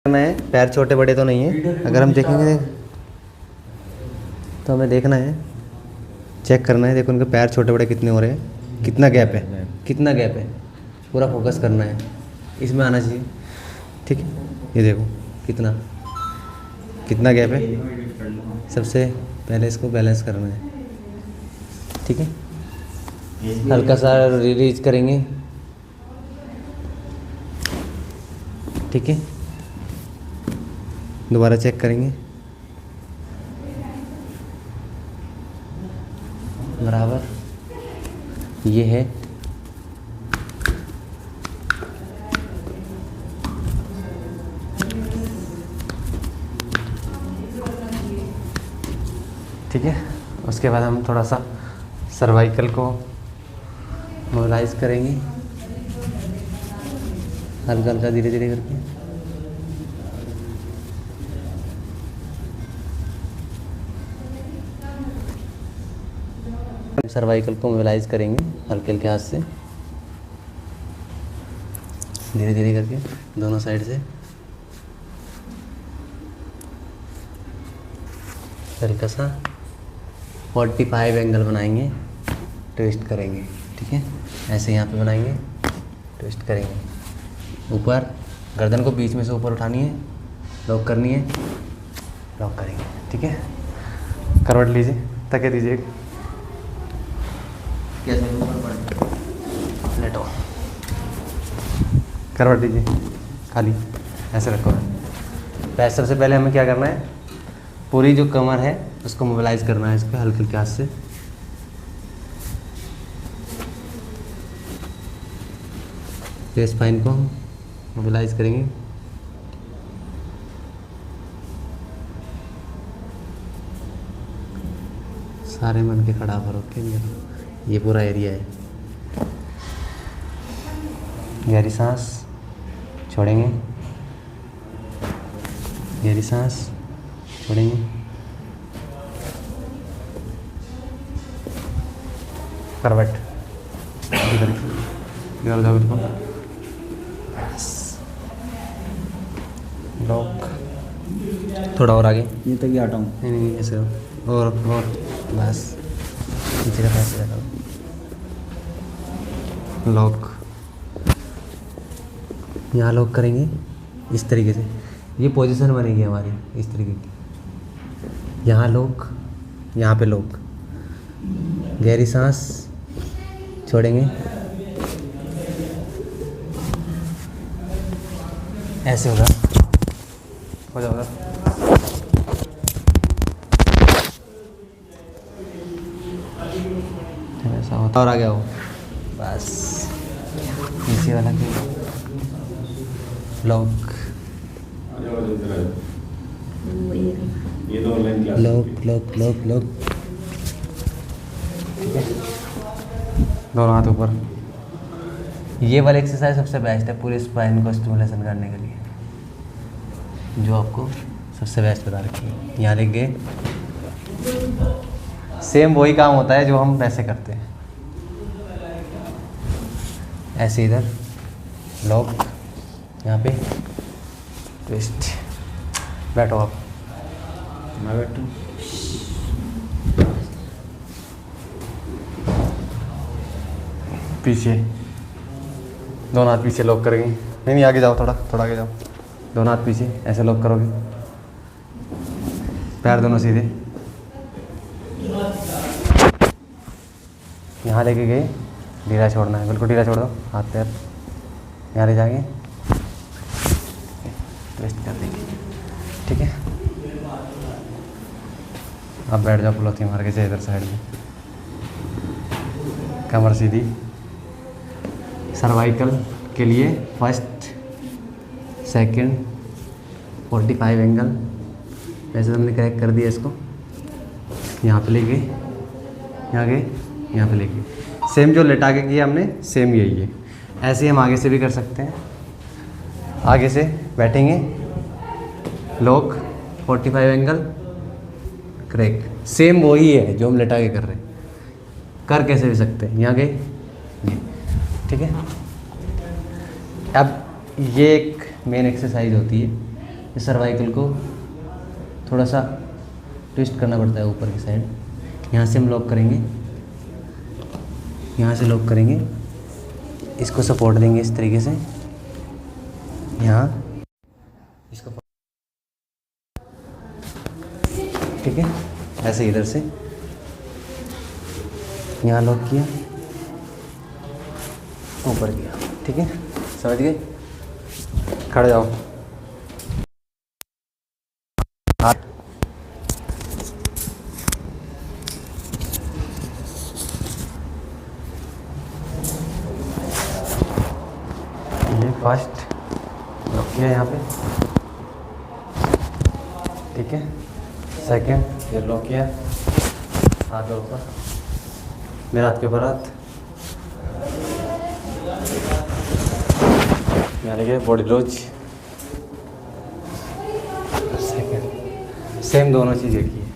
करना है, पैर छोटे बड़े तो नहीं है। अगर हम देखेंगे तो हमें देखना है, चेक करना है। देखो उनके पैर छोटे बड़े कितने हो रहे हैं, कितना गैप है, कितना गैप है, पूरा फोकस करना है, इसमें आना चाहिए। ठीक है, ये देखो कितना कितना गैप है। सबसे पहले इसको बैलेंस करना है। ठीक है, हल्का सा रिलीज करेंगे। ठीक है, दोबारा चेक करेंगे, बराबर ये है। ठीक है, उसके बाद हम थोड़ा सा सर्वाइकल को मोबिलाइज करेंगे, हल्का हल्का धीरे धीरे करके। सर्वाइकल को मोबिलाइज करेंगे हल्के हल्के हाथ से, धीरे धीरे करके दोनों साइड से हल्का सा 45 एंगल बनाएंगे, ट्विस्ट करेंगे। ठीक है, ऐसे यहाँ पे बनाएंगे, ट्विस्ट करेंगे, ऊपर गर्दन को बीच में से ऊपर उठानी है, लॉक करनी है, लॉक करेंगे। ठीक है, करवट लीजिए, तके दीजिए, कैसे ऊपर लेटो, करवट दीजिए, खाली ऐसे रखो। तो सबसे पहले हमें क्या करना है, पूरी जो कमर है उसको मोबिलाइज करना है, इसको हल्के हल्के हाथ से। फेस स्पाइन को मोबिलाइज करेंगे, सारे मन के खड़ा पर ओके। ये पूरा एरिया है। गहरी सांस छोड़ेंगे, गहरी सांस छोड़ेंगे, करवट इधर जाओ, इसको लॉक, थोड़ा और आगे, ये तक ही हटा हूँ। नहीं ऐसे और बस नीचे का पैसे लगाओ, लॉक, यहाँ लॉक करेंगे इस तरीके से। ये पोजीशन बनेगी हमारी इस तरीके की, यहाँ लॉक, यहाँ पे लॉक, गहरी सांस छोड़ेंगे, ऐसे होगा, हो जाएगा। ऐसा होता और आ गया हो, बस नीचे वाला lock, lock lock lock lock. ठीक है, दोनों हाथ ऊपर। ये वाली एक्सरसाइज सबसे बेस्ट है पूरे स्पाइन को स्टिमुलेशन करने के लिए, जो आपको सबसे बेस्ट बता रखी है। यहाँ लिख गए, सेम वही काम होता है जो हम वैसे करते हैं। ऐसे इधर लॉक, यहाँ पे ट्विस्ट। बैठो आप, मैं बैठूँ। पीछे, दोनों हाथ पीछे लॉक करेंगे। नहीं आगे जाओ, थोड़ा थोड़ा आगे जाओ, दोनों हाथ पीछे ऐसे लॉक करोगे, पैर दोनों सीधे, यहाँ लेके गए, ढीला छोड़ना है, बिल्कुल ढीला छोड़ दो, हाथ पैर यहाँ ले जाएंगे, ट्विस्ट कर देंगे। ठीक है, अब बैठ जाओ पुलोथी मार के, इधर साइड में, कमर सीधी। सर्वाइकल के लिए फर्स्ट सेकंड 45 एंगल, वैसे हमने क्रैक कर दिया इसको, यहाँ पे लेके, यहाँ गए, यहाँ पे लेके, सेम जो लेटा के किया हमने सेम यही है। ऐसे ही हम आगे से भी कर सकते हैं। आगे से बैठेंगे, लॉक, 45 एंगल, क्रैक, सेम वही है जो हम लेटा के कर रहे हैं। कर कैसे भी सकते हैं, यहाँ गए, ठीक है। अब ये एक मेन एक्सरसाइज होती है इस सर्वाइकल को थोड़ा सा ट्विस्ट करना पड़ता है ऊपर की साइड। यहाँ से हम लॉक करेंगे, यहाँ से लॉक करेंगे, इसको सपोर्ट देंगे इस तरीके से, यहाँ इसको, ठीक है। ऐसे इधर से यहाँ लॉक किया, ऊपर किया, ठीक है, समझ गए। खड़े जाओ। ये फर्स्ट लॉक किया यहाँ पे, ठीक है। सेकंड ये लॉक किया, हाथ ऊपर, मेरे हाथ के ऊपर हाथ, यानी कि बॉडी रोज। सेकंड सेम दोनों चीज़ एक ही है।